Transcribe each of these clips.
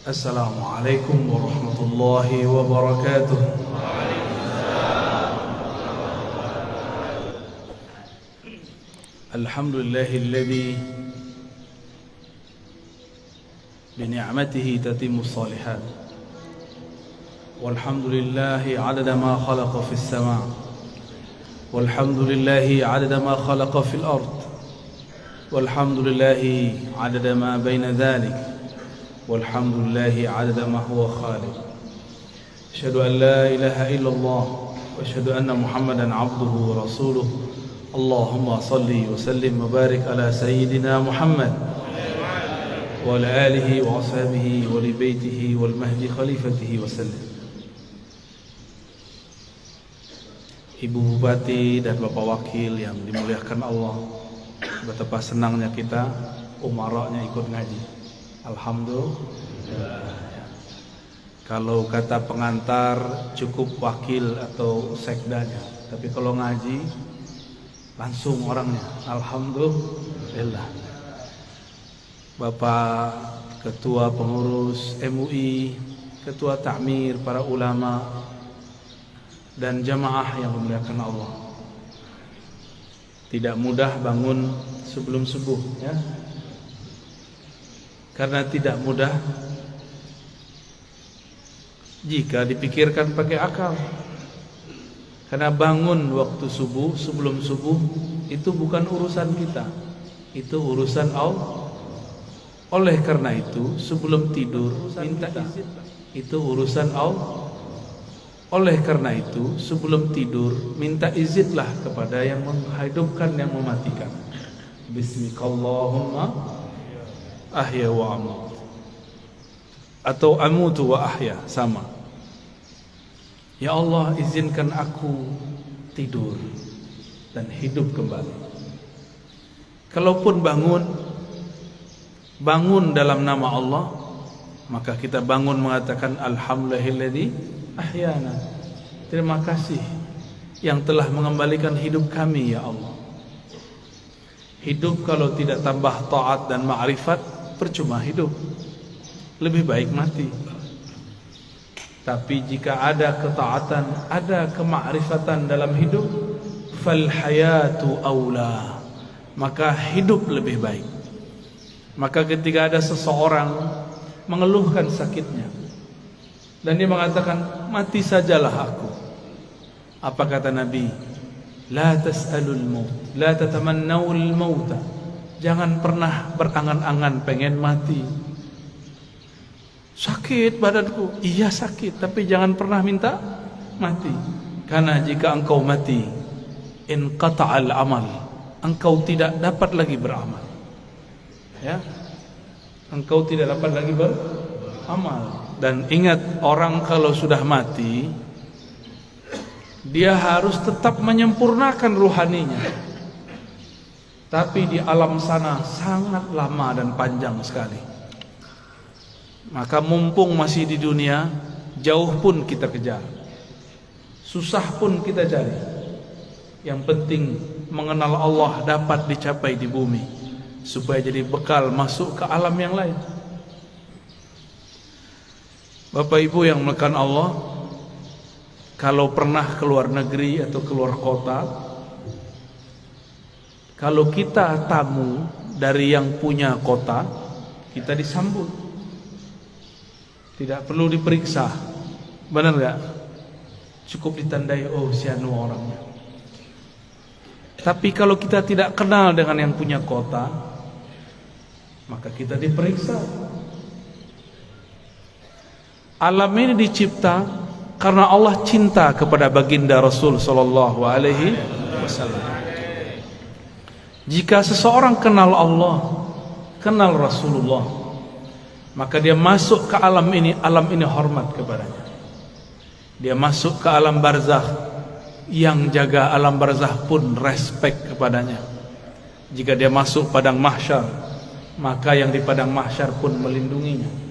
Assalamualaikum warahmatullahi wabarakatuh. Alhamdulillahilladzi bi ni'matihi tatimmu shalihat. Walhamdulillahi 'adada ma khalaqa fis sama'. Walhamdulillahi 'adada ma khalaqa fil ard. Walhamdulillahi 'adada ma baina dhalik. Walhamdulillahi 'adada ma huwa khaliq. Asyhadu an la ilaha illallah wa asyhadu anna Muhammadan 'abduhu wa rasuluh. Allahumma salli wa sallim wa barik ala sayyidina Muhammad wa ala alihi wa ashabihi wa li baitihi wal mahdi khalifatihi wa sallam. Ibu Bupati dan Bapak Wakil yang dimuliakan Allah, betapa senangnya kita umaranya ikut ngaji. Alhamdulillah. Kalau kata pengantar cukup wakil atau sekdanya, tapi kalau ngaji langsung orangnya. Alhamdulillah. Bapak Ketua Pengurus MUI, Ketua Ta'mir, para ulama dan jamaah yang dimuliakan Allah. Tidak mudah bangun sebelum subuh, ya. Karena tidak mudah jika dipikirkan pakai akal. Karena bangun waktu subuh, sebelum subuh, itu bukan urusan kita, itu urusan Allah. Oleh karena itu sebelum tidur minta izin, itu urusan Allah. Oleh karena itu sebelum tidur minta izinlah kepada yang menghidupkan, yang mematikan. Bismikallahumma ahya wa amut, atau amutu wa ahya, sama. Ya Allah, izinkan aku tidur dan hidup kembali. Kalaupun bangun dalam nama Allah, maka kita bangun mengatakan alhamdulillahilladzi ahyana. Terima kasih yang telah mengembalikan hidup kami, ya Allah. Hidup kalau tidak tambah taat dan ma'rifat, percuma hidup, lebih baik mati. Tapi jika ada ketaatan, ada kemakrifatan dalam hidup, fal hayatu aula, maka hidup lebih baik. Maka ketika ada seseorang mengeluhkan sakitnya dan dia mengatakan mati sajalah aku, apa kata Nabi? La tas'alul maut, la tatamannawul mauta. Jangan pernah berangan-angan pengen mati. Sakit badanku, iya sakit, tapi jangan pernah minta mati. Karena jika engkau mati, inqata'al amal, engkau tidak dapat lagi beramal. Ya, engkau tidak dapat lagi beramal. Dan ingat, orang kalau sudah mati, dia harus tetap menyempurnakan ruhaninya. Tapi di alam sana sangat lama dan panjang sekali. Maka mumpung masih di dunia, jauh pun kita kejar, susah pun kita cari. Yang penting mengenal Allah dapat dicapai di bumi, supaya jadi bekal masuk ke alam yang lain. Bapak Ibu yang melekat Allah, kalau pernah keluar negeri atau keluar kota, kalau kita tamu dari yang punya kota, kita disambut, tidak perlu diperiksa, benar gak? Cukup ditandai, oh si anu orangnya. Tapi kalau kita tidak kenal dengan yang punya kota, maka kita diperiksa. Alam ini dicipta karena Allah cinta kepada baginda Rasul sallallahu alaihi wasallam. Jika seseorang kenal Allah, kenal Rasulullah, maka dia masuk ke alam ini hormat kepadanya. Dia masuk ke alam barzakh, yang jaga alam barzakh pun respect kepadanya. Jika dia masuk padang mahsyar, maka yang di padang mahsyar pun melindunginya.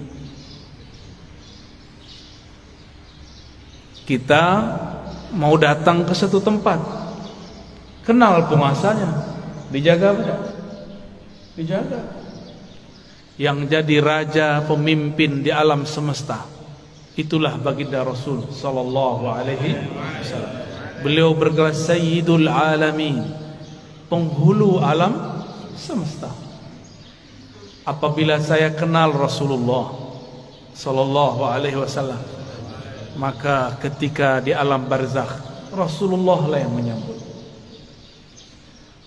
Kita mau datang ke satu tempat, kenal penguasanya, dijaga tidak? Dijaga. yang jadi raja pemimpin di alam semesta. Itulah baginda Rasul sallallahu alaihi wasallam. Beliau bergelar Sayyidul Alamin, penghulu alam semesta. Apabila saya kenal Rasulullah sallallahu alaihi wasallam, maka ketika di alam barzakh Rasulullah lah yang menyambut.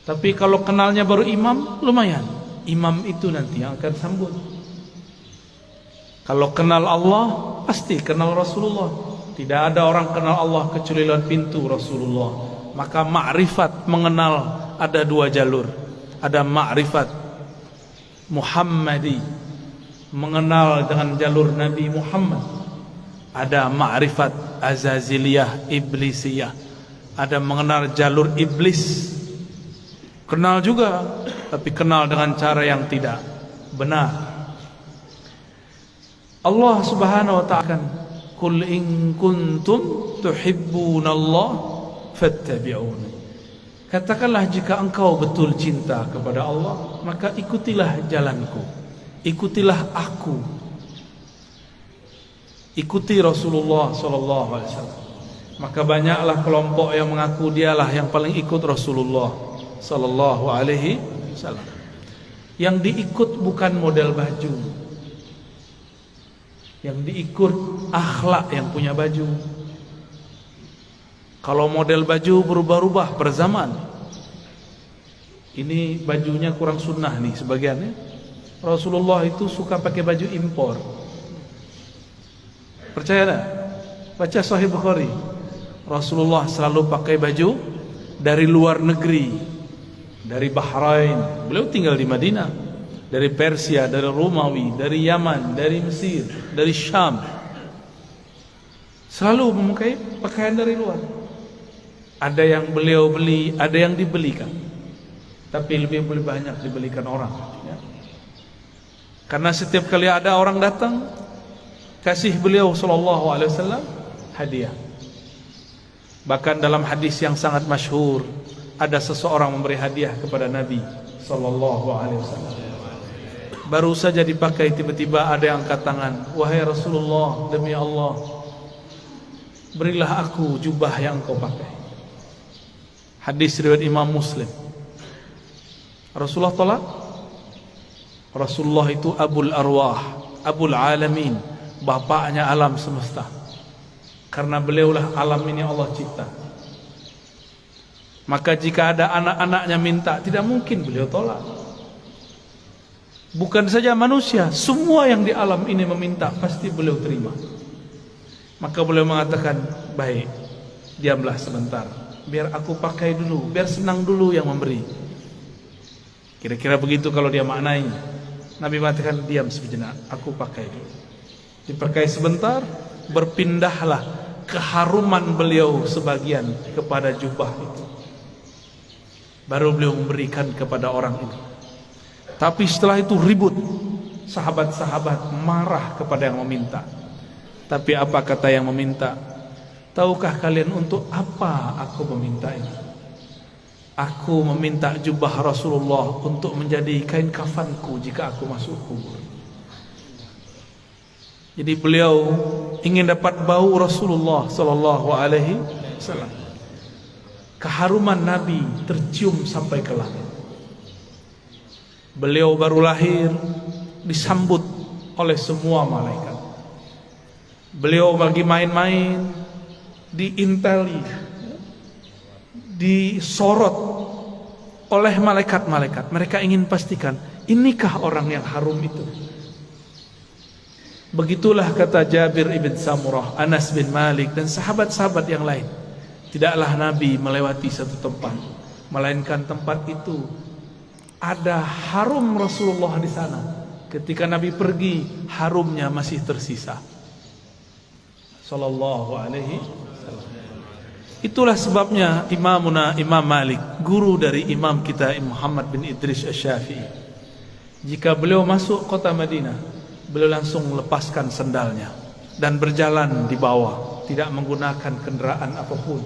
Tapi kalau kenalnya baru imam, lumayan. Imam itu nanti yang akan sambut. Kalau kenal Allah, pasti kenal Rasulullah. Tidak ada orang kenal Allah kecuali lewat pintu Rasulullah. Maka ma'rifat mengenal ada dua jalur. Ada ma'rifat Muhammadi, mengenal dengan jalur Nabi Muhammad. Ada ma'rifat Azaziliyah, Iblisiyah. Ada mengenal jalur iblis. Kenal juga, tapi kenal dengan cara yang tidak benar. Allah Subhanahu wa ta'ala, "Qul in kuntum tuhibbunallah fattabi'uni." Katakanlah jika engkau betul cinta kepada Allah, maka ikutilah jalanku. Ikutilah aku. Ikuti Rasulullah sallallahu alaihi wasallam. Maka banyaklah kelompok yang mengaku dialah yang paling ikut Rasulullah sallallahu alaihi wasallam. Yang diikut bukan model baju. Yang diikut akhlak yang punya baju. Kalau model baju berubah-ubah per zaman. Ini bajunya kurang sunnah nih sebagiannya. Rasulullah itu suka pakai baju impor. Percaya tak? Baca Sahih Bukhari. Rasulullah selalu pakai baju dari luar negeri. Dari Bahrain. Beliau tinggal di Madinah. Dari Persia, dari Romawi, dari Yaman, dari Mesir, dari Syam. Selalu memakai pakaian dari luar. Ada yang beliau beli, ada yang dibelikan. Tapi lebih banyak dibelikan orang, ya. Karena setiap kali ada orang datang, kasih beliau sallallahu alaihi wasallam hadiah. Bahkan dalam hadis yang sangat masyhur, ada seseorang memberi hadiah kepada Nabi sallallahu alaihi wasallam. Baru saja dipakai, tiba-tiba ada yang angkat tangan, "Wahai Rasulullah, demi Allah, berilah aku jubah yang kau pakai." Hadis riwayat Imam Muslim. Rasulullah tolak. Rasulullah itu Abul Arwah, Abul Alamin, bapaknya alam semesta. Karena beliaulah alam ini Allah cipta. Maka jika ada anak-anaknya minta, tidak mungkin beliau tolak. Bukan saja manusia, semua yang di alam ini meminta, pasti beliau terima. Maka beliau mengatakan, "Baik, diamlah sebentar, biar aku pakai dulu, biar senang dulu yang memberi." Kira-kira begitu kalau dia maknai. Nabi mengatakan, "Diam sejenak, aku pakai dulu." Dipakai sebentar, berpindahlah keharuman beliau sebagian kepada jubah itu. Baru beliau memberikan kepada orang itu. Tapi setelah itu ribut. Sahabat-sahabat marah kepada yang meminta. Tapi apa kata yang meminta? "Tahukah kalian untuk apa aku meminta ini? Aku meminta jubah Rasulullah untuk menjadi kain kafanku jika aku masuk kubur." Jadi beliau ingin dapat bau Rasulullah sallallahu alaihi wasallam. Keharuman Nabi tercium sampai ke langit. Beliau baru lahir, disambut oleh semua malaikat. Beliau lagi main-main, diinteli, disorot oleh malaikat-malaikat. Mereka ingin pastikan, inikah orang yang harum itu? Begitulah kata Jabir ibn Samurah, Anas bin Malik, dan sahabat-sahabat yang lain. Tidaklah Nabi melewati satu tempat, melainkan tempat itu ada harum Rasulullah di sana. Ketika Nabi pergi, harumnya masih tersisa. Sallallahu alaihi wasallam. Itulah sebabnya Imam Malik, guru dari imam kita Muhammad bin Idris Asy-Syafi'i, jika beliau masuk kota Madinah, beliau langsung lepaskan sendalnya dan berjalan di bawah, tidak menggunakan kendaraan apapun.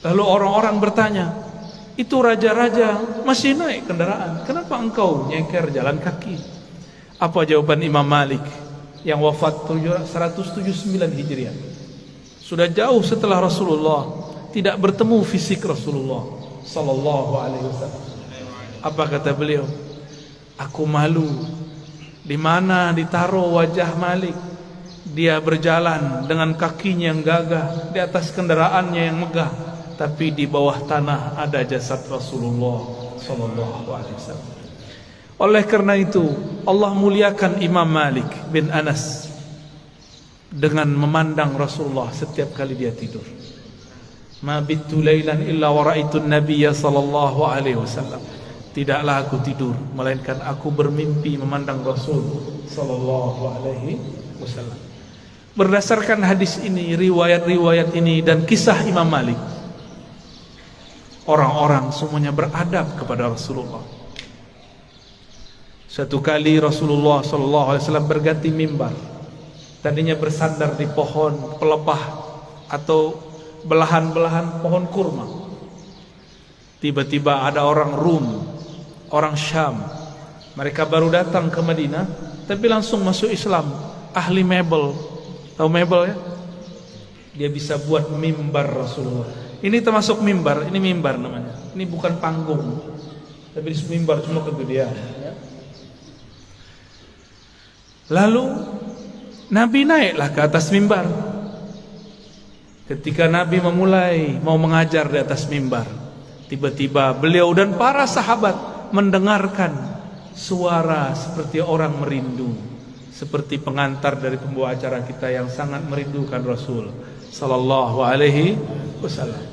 Lalu orang-orang bertanya, "Itu raja-raja masih naik kendaraan, kenapa engkau nyeker jalan kaki?" Apa jawaban Imam Malik yang wafat 179 Hijriah? Sudah jauh setelah Rasulullah, tidak bertemu fisik Rasulullah sallallahu alaihi wasallam. Apa kata beliau? Aku malu. Di mana ditaruh wajah Malik? Dia berjalan dengan kakinya yang gagah di atas kendaraannya yang megah, tapi di bawah tanah ada jasad Rasulullah sallallahu alaihi wasallam. Oleh karena itu Allah muliakan Imam Malik bin Anas dengan memandang Rasulullah setiap kali dia tidur. Ma bittu lailan illa wa ra'aitu an-nabiyya sallallahu alaihi wasallam. Tidaklah aku tidur melainkan aku bermimpi memandang Rasul sallallahu alaihi wasallam. Berdasarkan hadis ini, riwayat-riwayat ini dan kisah Imam Malik, orang-orang semuanya beradab kepada Rasulullah. Satu kali Rasulullah sallallahu alaihi wasallam berganti mimbar. Tadinya bersandar di pohon pelepah atau belahan-belahan pohon kurma. Tiba-tiba ada orang Rum, orang Syam. Mereka baru datang ke Madinah, tapi langsung masuk Islam. Ahli mebel, tahu mebel ya? Dia bisa buat mimbar Rasulullah. Ini termasuk mimbar, ini mimbar namanya. Ini bukan panggung, tapi mimbar cuma kegedean. Ya. Lalu Nabi naiklah ke atas mimbar. Ketika Nabi memulai mau mengajar di atas mimbar, tiba-tiba beliau dan para sahabat mendengarkan suara seperti orang merindu, seperti pengantar dari pembawa acara kita yang sangat merindukan Rasul sallallahu alaihi wasallam.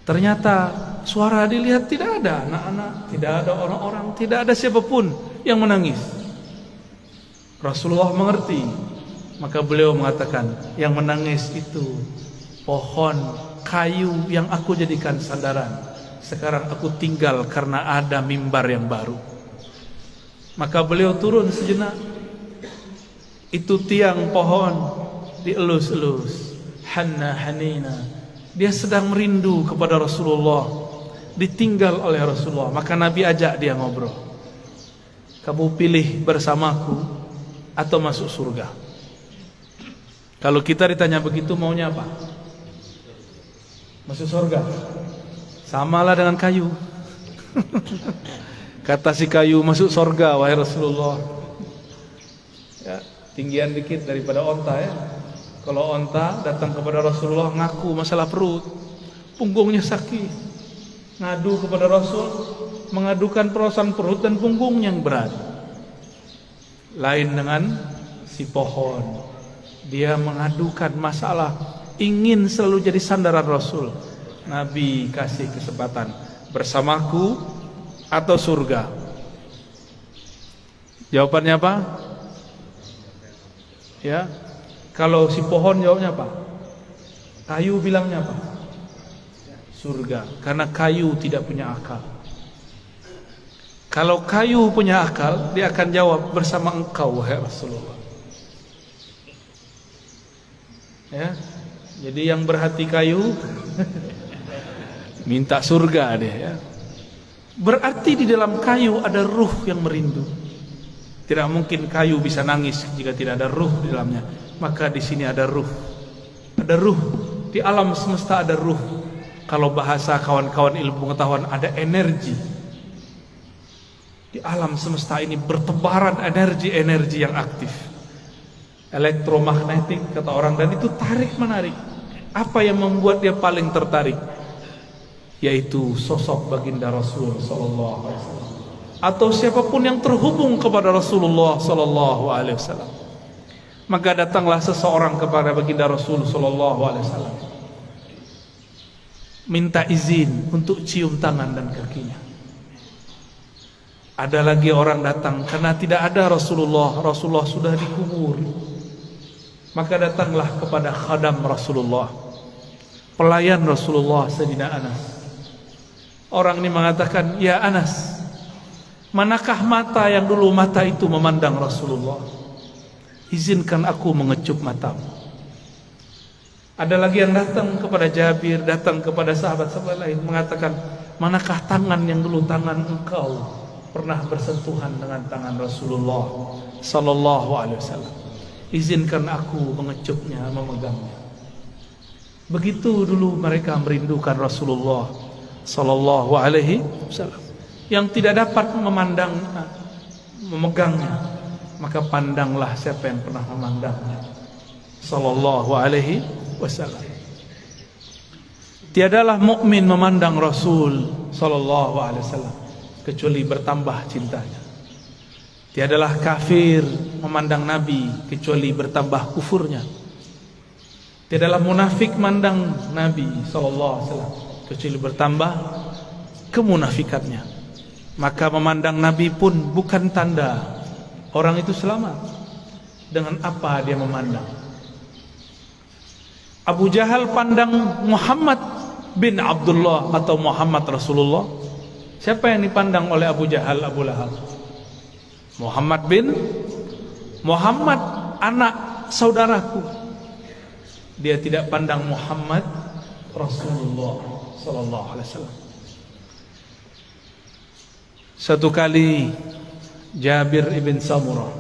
Ternyata suara dilihat tidak ada anak-anak, tidak ada orang-orang, tidak ada siapapun yang menangis. Rasulullah mengerti, maka beliau mengatakan, yang menangis itu pohon kayu yang aku jadikan sandaran. Sekarang aku tinggal karena ada mimbar yang baru. Maka beliau turun sejenak. Itu tiang pohon dielus-elus, hanna hanina. Dia sedang merindu kepada Rasulullah, ditinggal oleh Rasulullah. Maka Nabi ajak dia ngobrol. Kamu pilih bersamaku atau masuk surga? Kalau kita ditanya begitu, maunya apa? Masuk surga. Samalah dengan kayu. Kata si kayu, masuk surga wahai Rasulullah. Ya, tinggian dikit daripada onta ya. Kalau onta datang kepada Rasulullah ngaku masalah perut, punggungnya sakit, ngadu kepada Rasul, mengadukan perasaan perut dan punggungnya yang berat. Lain dengan si pohon, dia mengadukan masalah, ingin selalu jadi sandaran Rasul. Nabi kasih kesempatan, bersamaku atau surga? Jawabannya apa? Ya, kalau si pohon jawabnya apa? Kayu bilangnya apa? Surga, karena kayu tidak punya akal. Kalau kayu punya akal, dia akan jawab, bersama engkau wahai Rasulullah. Ya, jadi yang berhati kayu minta surga deh ya. Berarti di dalam kayu ada ruh yang merindu. Tidak mungkin kayu bisa nangis jika tidak ada ruh di dalamnya. Maka di sini ada ruh. Ada ruh. Di alam semesta ada ruh. Kalau bahasa kawan-kawan ilmu pengetahuan, ada energi. Di alam semesta ini bertebaran energi-energi yang aktif. Elektromagnetik kata orang, dan itu tarik-menarik. Apa yang membuat dia paling tertarik? Yaitu sosok baginda Rasul sallallahu alaihi wasallam, atau siapapun yang terhubung kepada Rasulullah sallallahu alaihi wasallam. Maka datanglah seseorang kepada baginda Rasul sallallahu alaihi wasallam, minta izin untuk cium tangan dan kakinya. Ada lagi orang datang karena tidak ada Rasulullah, Rasulullah sudah dikubur. Maka datanglah kepada khadam Rasulullah, pelayan Rasulullah, Sayyidina Anas. Orang ini mengatakan, ya Anas, manakah mata yang dulu mata itu memandang Rasulullah? Izinkan aku mengecup matamu. Ada lagi yang datang kepada Jabir, datang kepada sahabat-sahabat lain, mengatakan, manakah tangan yang dulu tangan engkau pernah bersentuhan dengan tangan Rasulullah sallallahu alaihi wasallam. Izinkan aku mengecupnya, memegangnya. Begitu dulu mereka merindukan Rasulullah sallallahu alaihi wasallam. Yang tidak dapat memegangnya, maka pandanglah siapa yang pernah memandangnya sallallahu alaihi wasallam. Tiadalah mukmin memandang Rasul sallallahu alaihi wasallam kecuali bertambah cintanya. Tiadalah kafir memandang Nabi kecuali bertambah kufurnya. Tiadalah munafik memandang Nabi sallallahu alaihi wasallam kecuali bertambah kemunafikannya. Maka memandang Nabi pun bukan tanda orang itu selamat. Dengan apa dia memandang? Abu Jahal pandang Muhammad bin Abdullah atau Muhammad Rasulullah. Siapa yang dipandang oleh Abu Jahal, Abu Lahab? Muhammad bin Muhammad, anak saudaraku. Dia tidak pandang Muhammad Rasulullah sallallahu alaihi wasallam. Satu kali Jabir ibn Samurah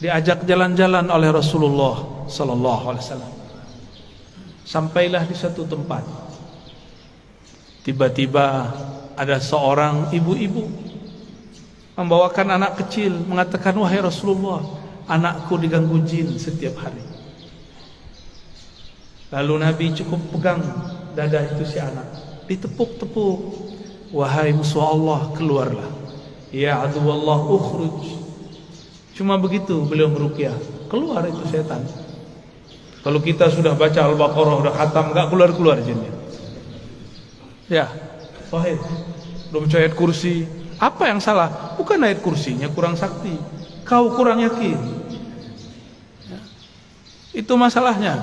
diajak jalan-jalan oleh Rasulullah sallallahu alaihi wasallam. Sampailah di satu tempat. Tiba-tiba ada seorang ibu-ibu membawakan anak kecil, mengatakan, "Wahai Rasulullah, anakku diganggu jin setiap hari." Lalu Nabi cukup pegang dada itu si anak, ditepuk-tepuk. "Wahai musuh Allah, keluarlah. Ya aduwallah, ukhruj." Cuma begitu beliau meruqyah, keluar itu setan. Kalau kita sudah baca Al-Baqarah, sudah khatam, enggak keluar-keluar jinnya. Ya, sahih. Belum baca ayat kursi. Apa yang salah? Bukan ayat kursinya kurang sakti, kau kurang yakin. Ya. Itu masalahnya.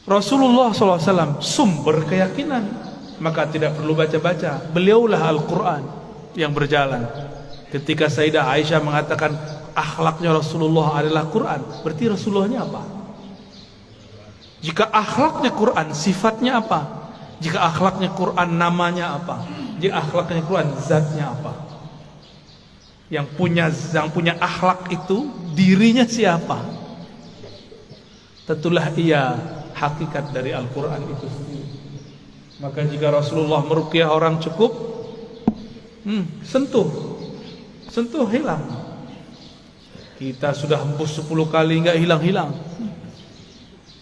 Rasulullah SAW sumber keyakinan, maka tidak perlu baca-baca. Beliaulah Al-Quran yang berjalan. Ketika Sayyidah Aisyah mengatakan akhlaknya Rasulullah adalah Quran, berarti Rasulullahnya apa? Jika akhlaknya Quran, sifatnya apa? Jika akhlaknya Quran, namanya apa? Jika akhlaknya Quran, zatnya apa? Yang punya akhlak itu dirinya siapa? Tentulah ia hakikat dari Al-Quran itu sendiri. Maka jika Rasulullah meruqyah orang cukup sentuh hilang. Kita sudah hembus 10 kali enggak hilang-hilang,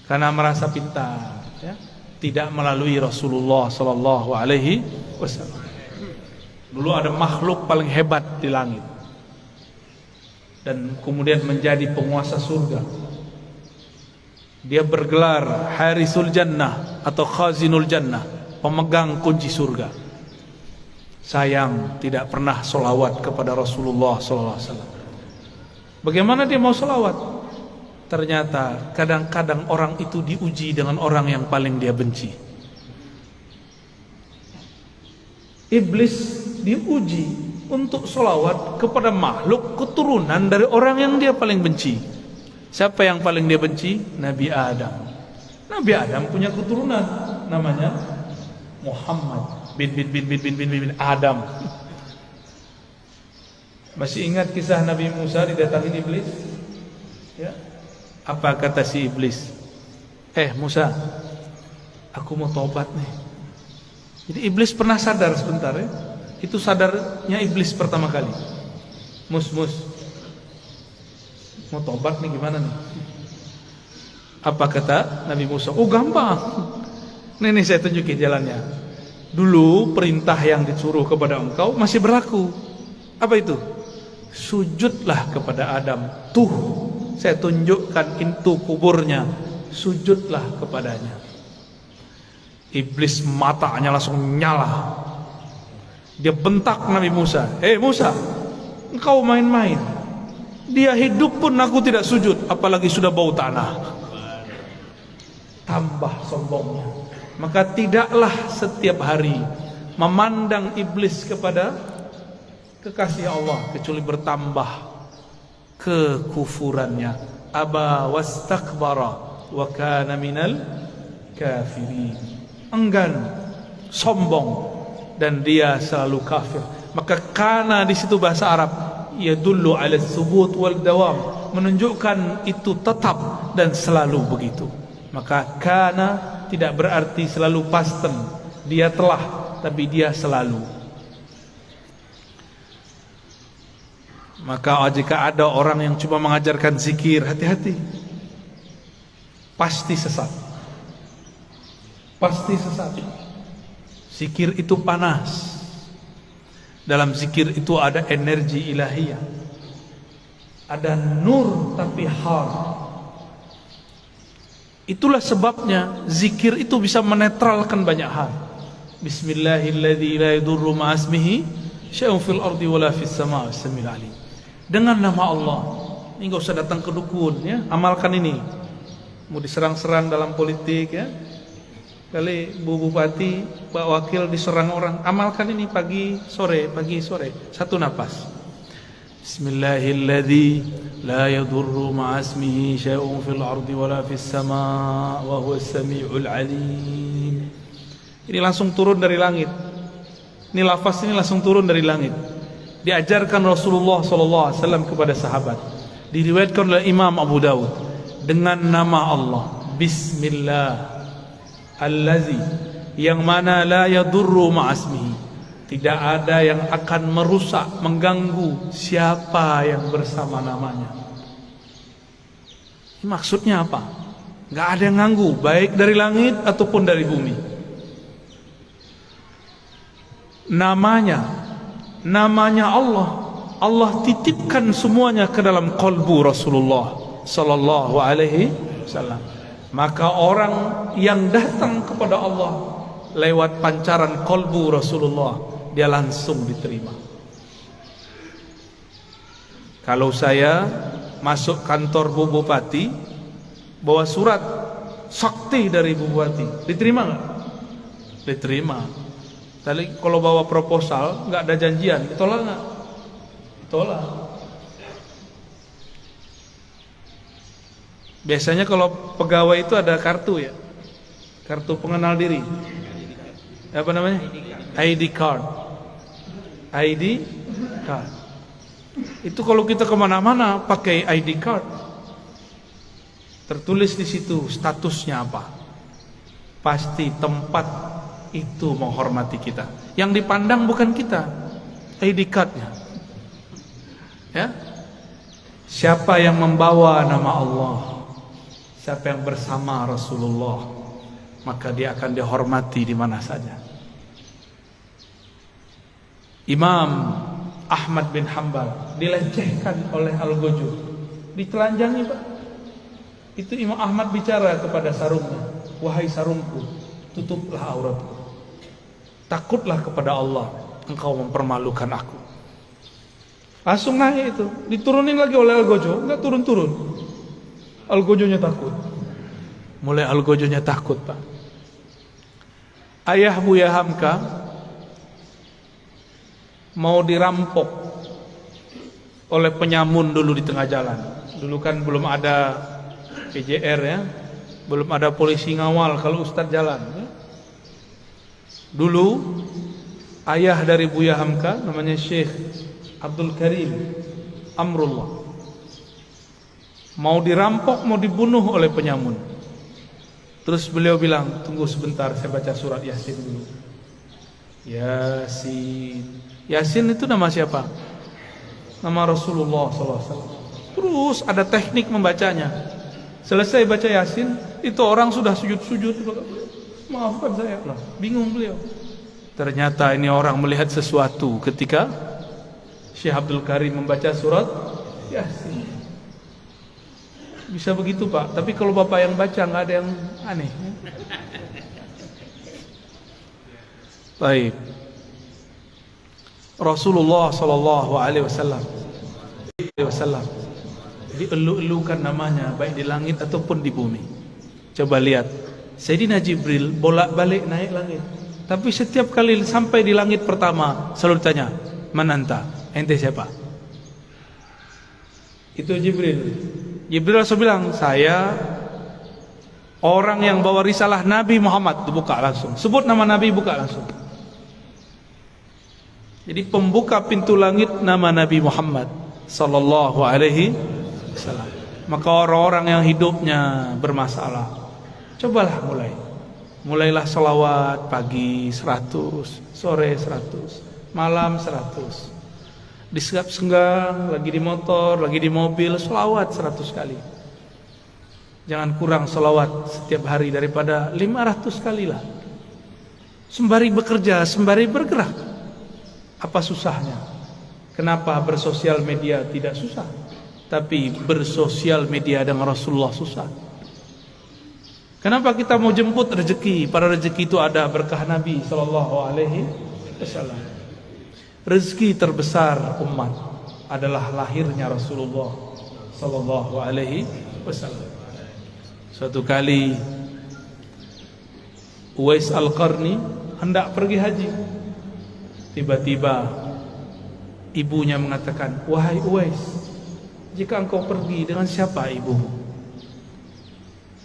karena merasa pintar, ya? Tidak melalui Rasulullah sallallahu alaihi wasallam. Dulu ada makhluk paling hebat di langit dan kemudian menjadi penguasa surga. Dia bergelar Harisul Jannah atau Khazinul Jannah, pemegang kunci surga. Sayang tidak pernah solawat kepada Rasulullah sallallahu alaihi wasallam. Bagaimana dia mau solawat? Ternyata kadang-kadang orang itu diuji dengan orang yang paling dia benci. Iblis diuji untuk solawat kepada makhluk keturunan dari orang yang dia paling benci. Siapa yang paling dia benci? Nabi Adam. Nabi Adam punya keturunan, namanya Muhammad bin Adam. Masih ingat kisah Nabi Musa didatangin iblis? Ya. Apa kata si iblis? Musa, aku mau taubat nih. Jadi iblis pernah sadar sebentar, ya. Itu sadarnya iblis pertama kali. Mus, mau taubat nih, gimana nih? Apa kata Nabi Musa? Oh, gampang. Nih saya tunjukin jalannya. Dulu perintah yang disuruh kepada engkau masih berlaku. Apa itu? Sujudlah kepada Adam. Tuh, saya tunjukkan itu kuburnya, sujudlah kepadanya. Iblis matanya langsung nyala. Dia bentak Nabi Musa. Musa, engkau main-main. Dia hidup pun aku tidak sujud, apalagi sudah bau tanah. Tambah sombongnya. Maka tidaklah setiap hari memandang iblis kepada kekasih Allah kecuali bertambah kekufurannya. Aba wastakbara wa kana minal kafirin. Enggan, sombong, dan dia selalu kafir. Maka kana di situ bahasa Arab yadullu ala tsubut wal dawam, menunjukkan itu tetap dan selalu begitu. Maka kana tidak berarti selalu past tense, dia telah, tapi dia selalu. Maka jika ada orang yang cuma mengajarkan zikir, hati-hati, pasti sesat. Pasti sesat. Zikir itu panas. Dalam zikir itu ada energi ilahiyah, ada nur tapi har. Itulah sebabnya zikir itu bisa menetralkan banyak hal. Bismillahilladzi la yadurru ma'asmihi syai'un fil ardi wala fis sama'i was-sami'ul 'alim. Dengan nama Allah. Ini enggak usah datang ke dukun ya, amalkan ini. Mau diserang-serang dalam politik ya. Kali Bu Bupati, Pak Wakil diserang orang, amalkan ini pagi sore, satu napas. Bismillahilladzi la yadurru ma'asmihi syai'un fil ardi wala fis sama' wa huwas sami'ul 'alim. Ini langsung turun dari langit. Ini lafaz ini langsung turun dari langit. Diajarkan Rasulullah SAW kepada sahabat. Diriwayatkan oleh Imam Abu Dawud dengan nama Allah, Bismillah Allazi, yang mana la yadurru ma'asmihi, tidak ada yang akan merusak, mengganggu siapa yang bersama namanya. Ini maksudnya apa? Gak ada yang ganggu, baik dari langit ataupun dari bumi. Namanya Allah, Allah titipkan semuanya ke dalam qalbu Rasulullah sallallahu alaihi wasallam. Maka orang yang datang kepada Allah lewat pancaran qalbu Rasulullah, dia langsung diterima. Kalau saya masuk kantor Bu Bupati, bawa surat sakti dari Bu Bupati, diterima nggak? Diterima. Tapi kalau bawa proposal, nggak ada janjian, ditolak nggak? Ditolak. Biasanya kalau pegawai itu ada kartu ya, kartu pengenal diri. Apa namanya? ID card. ID card. Itu kalau kita kemana-mana pakai ID card. Tertulis di situ statusnya apa. Pasti tempat itu menghormati kita. Yang dipandang bukan kita, ID cardnya. Ya. Siapa yang membawa nama Allah, siapa yang bersama Rasulullah, maka dia akan dihormati di mana saja. Imam Ahmad bin Hanbal dilecehkan oleh Al-Ghujur, ditelanjangi Pak. Itu Imam Ahmad bicara kepada sarungnya, wahai sarungku, tutuplah auratku. Takutlah kepada Allah, engkau mempermalukan aku. Langsung naik itu, diturunin lagi oleh Al-Ghujur, enggak turun-turun. Al-Ghujurnya takut. Mulai Al-Ghujurnya takut Pak. Ayah Buya Hamka mau dirampok oleh penyamun dulu di tengah jalan. Dulu kan belum ada PJR ya, belum ada polisi ngawal kalau Ustadz jalan ya. Dulu ayah dari Buya Hamka namanya Syekh Abdul Karim Amrullah mau dirampok, mau dibunuh oleh penyamun. Terus beliau bilang, tunggu sebentar, saya baca surat Yasin dulu. Yasin. Yasin itu nama siapa? Nama Rasulullah SAW. Terus ada teknik membacanya. Selesai baca Yasin, itu orang sudah sujud-sujud. Maafkan saya, lah. Bingung beliau. Ternyata ini orang melihat sesuatu ketika Syekh Abdul Karim membaca surat Yasin. Bisa begitu Pak, tapi kalau Bapak yang baca nggak ada yang aneh. Baik. Rasulullah sallallahu alaihi wasallam dielu-elukan namanya baik di langit ataupun di bumi. Coba lihat, Sayyidina Jibril bolak-balik naik langit. Tapi setiap kali sampai di langit pertama selalu ditanya, "Man anta?" Ente siapa? Itu Jibril. Jibril langsung bilang, saya orang yang bawa risalah Nabi Muhammad. Buka langsung, sebut nama Nabi, buka langsung. Jadi pembuka pintu langit nama Nabi Muhammad sallallahu alaihi wasallam. Maka orang-orang yang hidupnya bermasalah, cobalah mulailah salawat pagi 100, sore 100, malam 100. Disegap senggang, lagi di motor, lagi di mobil, salawat 100 kali. Jangan kurang salawat setiap hari daripada 500 kali lah. Sembari bekerja, sembari bergerak. Apa susahnya? Kenapa bersosial media tidak susah? Tapi bersosial media dengan Rasulullah susah. Kenapa kita mau jemput rezeki? Pada rezeki itu ada berkah Nabi sallallahu alaihi wasallam. Rezeki terbesar umat adalah lahirnya Rasulullah sallallahu alaihi wasallam. Suatu kali Uwais Al-Qarni hendak pergi haji. Tiba-tiba ibunya mengatakan, "Wahai Uwais, jika engkau pergi, dengan siapa ibumu?"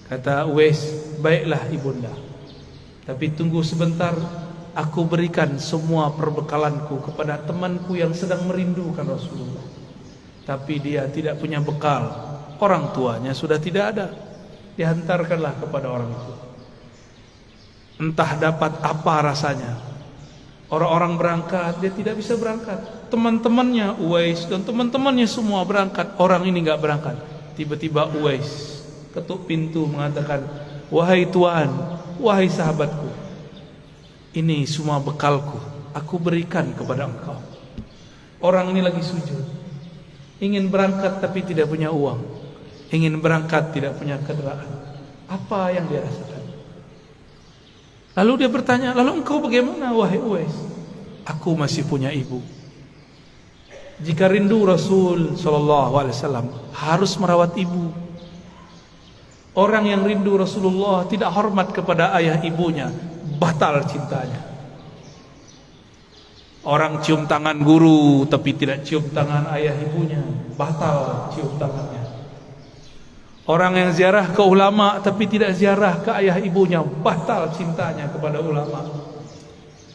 Kata Uwais, "Baiklah ibunda, tapi tunggu sebentar, aku berikan semua perbekalanku kepada temanku yang sedang merindukan Rasulullah. Tapi dia tidak punya bekal, orang tuanya sudah tidak ada." Dihantarkanlah kepada orang itu. Entah dapat apa rasanya. Orang-orang berangkat, dia tidak bisa berangkat. Teman-temannya Uwais dan teman-temannya semua berangkat, orang ini enggak berangkat. Tiba-tiba Uwais ketuk pintu mengatakan, "Wahai Tuan, wahai sahabatku, ini semua bekalku, aku berikan kepada engkau." Orang ini lagi sujud, ingin berangkat tapi tidak punya uang, ingin berangkat tidak punya kendaraan. Apa yang dia rasakan? Lalu dia bertanya, "Lalu engkau bagaimana wahai Uwais?" "Aku masih punya ibu. Jika rindu Rasul sallallahu alaihi wasallam harus merawat ibu. Orang yang rindu Rasulullah tidak hormat kepada ayah ibunya, batal cintanya. Orang cium tangan guru tapi tidak cium tangan ayah ibunya, batal cium tangannya. Orang yang ziarah ke ulama tapi tidak ziarah ke ayah ibunya, batal cintanya kepada ulama."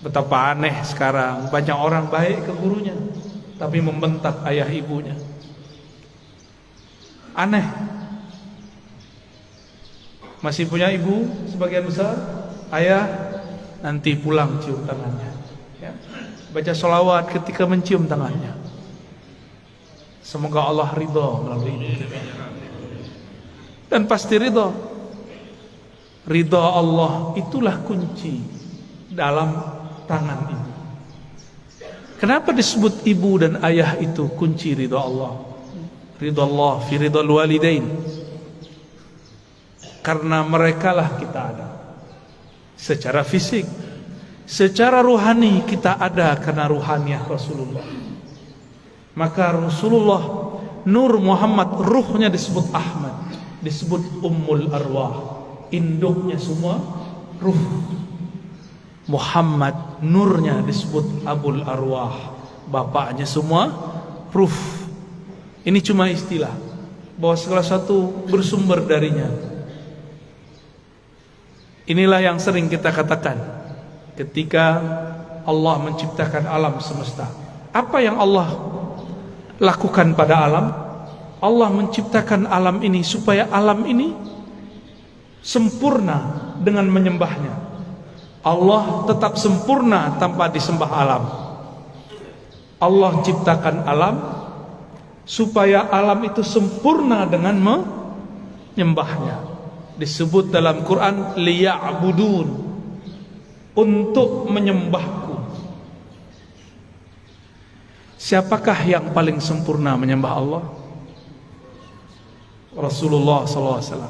Betapa aneh sekarang, banyak orang baik ke gurunya tapi membentak ayah ibunya. Aneh. Masih punya ibu sebagian besar, ayah nanti pulang cium tangannya, ya. Baca sholawat ketika mencium tangannya. Semoga Allah ridha melalui ibu. Dan pasti ridha. Ridha Allah itulah kunci dalam tangan ibu. Kenapa disebut ibu dan ayah itu kunci ridha Allah? Ridha Allah fi ridhal walidain. Karena merekalah kita ada secara fisik, secara ruhani kita ada karena ruhaniah Rasulullah. Maka Rasulullah, Nur Muhammad, ruhnya disebut Ahmad, disebut Ummul Arwah, induknya semua ruh. Muhammad, nurnya disebut Abul Arwah, bapaknya semua ruh. Ini cuma istilah bahwa segala satu bersumber darinya. Inilah yang sering kita katakan ketika Allah menciptakan alam semesta. Apa yang Allah lakukan pada alam? Allah menciptakan alam ini supaya alam ini sempurna dengan menyembahnya. Allah tetap sempurna tanpa disembah alam. Allah ciptakan alam supaya alam itu sempurna dengan menyembahnya. Disebut dalam Quran liya'budun, untuk menyembahku. Siapakah yang paling sempurna menyembah Allah? Rasulullah SAW.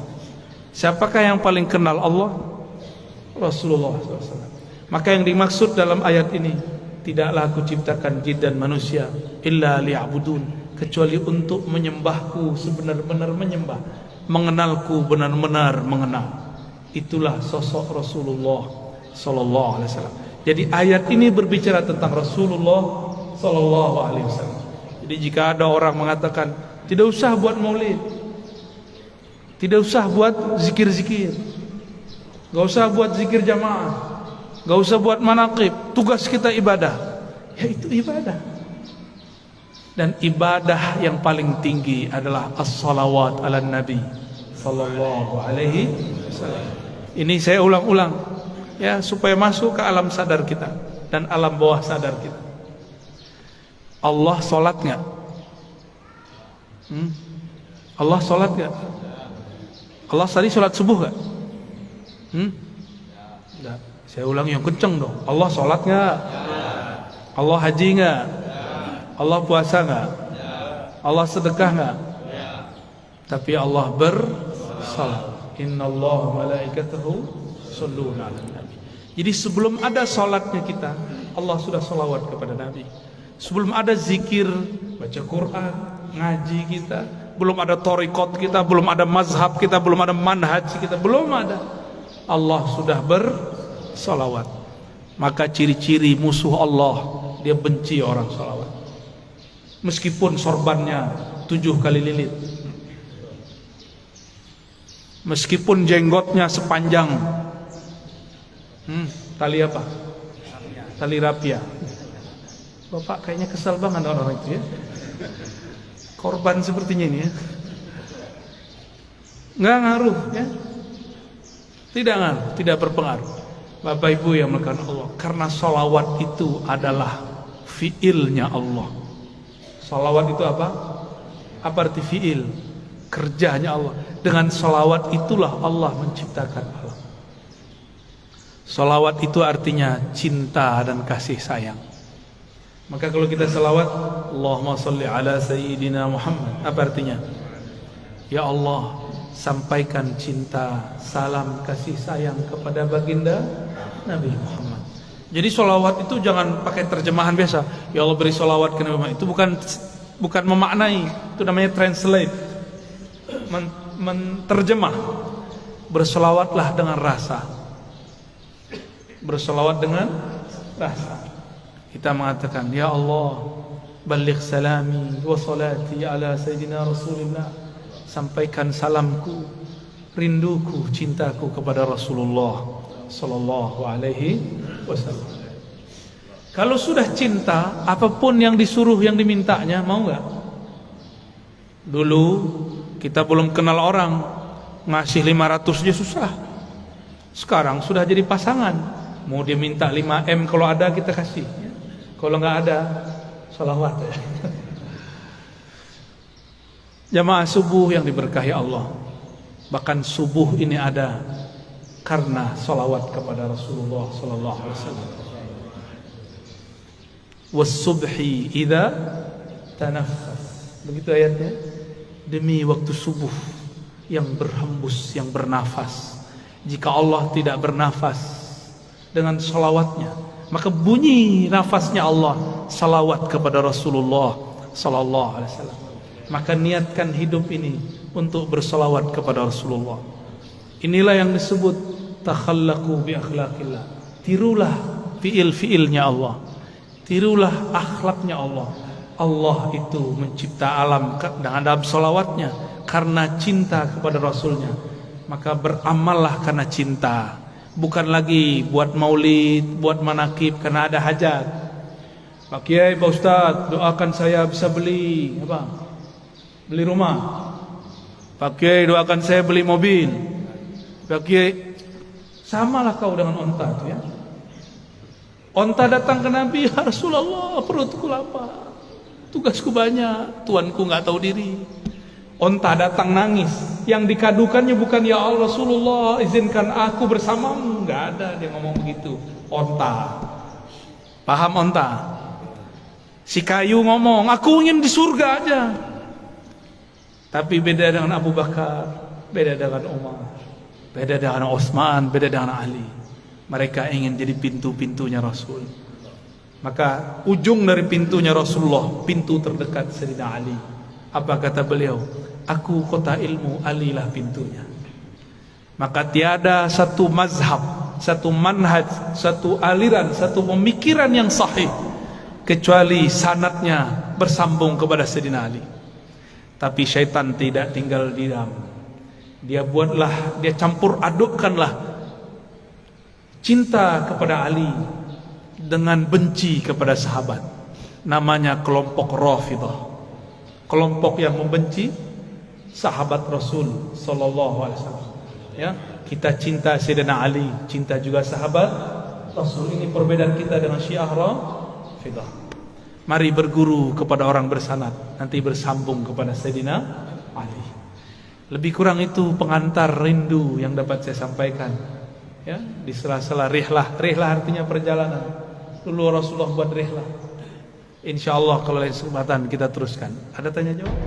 Siapakah yang paling kenal Allah? Rasulullah SAW. Maka yang dimaksud dalam ayat ini, tidaklah aku ciptakan jin dan manusia illa liya'budun, kecuali untuk menyembahku sebenar-benar menyembah, mengenalku benar-benar mengenal. Itulah sosok Rasulullah sallallahu alaihi wasallam. Jadi ayat ini berbicara tentang Rasulullah sallallahu alaihi wasallam. Jadi jika ada orang mengatakan tidak usah buat maulid, tidak usah buat zikir-zikir, enggak usah buat zikir jamaah, enggak usah buat manaqib, tugas kita ibadah. yaitu ibadah. Dan ibadah yang paling tinggi adalah as-salawat ala nabi sallallahu alaihi wasallam. Ini saya ulang-ulang ya, supaya masuk ke alam sadar kita dan alam bawah sadar kita. Allah sholat nggak? Allah sholat nggak? Allah tadi sholat subuh nggak? Nggak. Saya ulang yang kenceng dong. Allah sholat nggak? Allah haji nggak? Allah puasa nggak? Allah sedekah nggak? Tapi Allah bersalat. Innallaha malaikatahu shalluna 'alan nabi. Jadi sebelum ada salatnya kita, Allah sudah salawat kepada Nabi. Sebelum ada zikir, baca Quran, ngaji kita, belum ada thariqat kita, belum ada mazhab kita, belum ada manhaj kita, belum ada. Allah sudah bersalawat. Maka ciri-ciri musuh Allah, dia benci orang salawat. Meskipun sorbannya 7 kali lilit, meskipun jenggotnya sepanjang tali apa? Tali rapia. Bapak kayaknya kesal banget orang itu ya. Korban sepertinya ini ya. Nggak ngaruh ya. Tidak ngaruh, tidak berpengaruh. Bapak Ibu yang melakukan Allah, karena salawat itu adalah fiilnya Allah. Salawat itu apa? Apa arti fiil? Kerjanya Allah. Dengan salawat itulah Allah menciptakan alam. Salawat itu artinya cinta dan kasih sayang. Maka kalau kita salawat, Allahumma salli ala sayyidina Muhammad, apa artinya? Ya Allah, sampaikan cinta, salam, kasih sayang kepada baginda Nabi Muhammad. Jadi salawat itu jangan pakai terjemahan biasa. Ya Allah beri salawat ke Nabi Muhammad. Itu bukan memaknai, itu namanya translate, menterjemah. Bersalawatlah dengan rasa. Bersalawat dengan rasa. Kita mengatakan, ya Allah, baligh salami wa salati ala sayyidina Rasulillah. Sampaikan salamku, rinduku, cintaku kepada Rasulullah sallallahu alaihi wasallam. Kalau sudah cinta, apapun yang disuruh, yang dimintanya, mau enggak? Dulu kita belum kenal orang, ngasih 500 aja susah. Sekarang sudah jadi pasangan, mau dia minta 5M, kalau ada kita kasih. Kalau nggak ada, salawat ya. Jamaah subuh yang diberkahi Allah, bahkan subuh ini ada karena salawat kepada Rasulullah sallallahu alaihi wasallam. Was-subhi idza tanaffas. Begitu ayatnya. Demi waktu subuh yang berhembus, yang bernafas. Jika Allah tidak bernafas dengan salawatnya, maka bunyi nafasnya Allah salawat kepada Rasulullah sallallahu alaihi wasallam. Maka niatkan hidup ini untuk bersalawat kepada Rasulullah. Inilah yang disebut takhallaqu bi akhlaqillah. Tirulah fiil-fiilnya Allah. Tirulah akhlaknya Allah. Allah itu mencipta alam dalam salawatnya karena cinta kepada Rasulnya. Maka beramallah karena cinta. Bukan lagi buat maulid, buat manakib karena ada hajat. Pak Kiai, Pak Ustadz, doakan saya bisa beli apa? Beli rumah. Pak Kiai, doakan saya beli mobil. Pak Kiai, samalah kau dengan onta itu ya. Onta datang ke Nabi, ya Rasulullah, perutku lapar, tugasku banyak, tuanku nggak tahu diri. Onta datang nangis, yang dikadukannya bukan ya Allah Rasulullah izinkan aku bersamamu, nggak ada dia ngomong begitu. Onta, paham onta? Si kayu ngomong, aku ingin di surga aja. Tapi beda dengan Abu Bakar, beda dengan Umar, beda dengan Utsman, beda dengan Ali. Mereka ingin jadi pintu-pintunya Rasul. Maka ujung dari pintunya Rasulullah, pintu terdekat Sayyidina Ali. Apa kata beliau? Aku kota ilmu, Ali lah pintunya. Maka tiada satu mazhab, satu manhaj, satu aliran, satu pemikiran yang sahih kecuali sanadnya bersambung kepada Sayyidina Ali. Tapi syaitan tidak tinggal diam. Dia buatlah, dia campur adukkanlah cinta kepada Ali dengan benci kepada sahabat. Namanya kelompok Rafidhah. Kelompok yang membenci sahabat Rasul sallallahu alaihi wasallam. Ya, kita cinta Sayyidina Ali, cinta juga sahabat Rasul. Ini perbedaan kita dengan Syiah Rafidhah. Mari berguru kepada orang bersanad, nanti bersambung kepada Sayyidina Ali. Lebih kurang itu pengantar rindu yang dapat saya sampaikan. Ya, di sela-sela rihlah. Rihlah artinya perjalanan. Dulu Rasulullah buat rihlah. Insyaallah kalau lain kesempatan kita teruskan. Ada tanya jawab?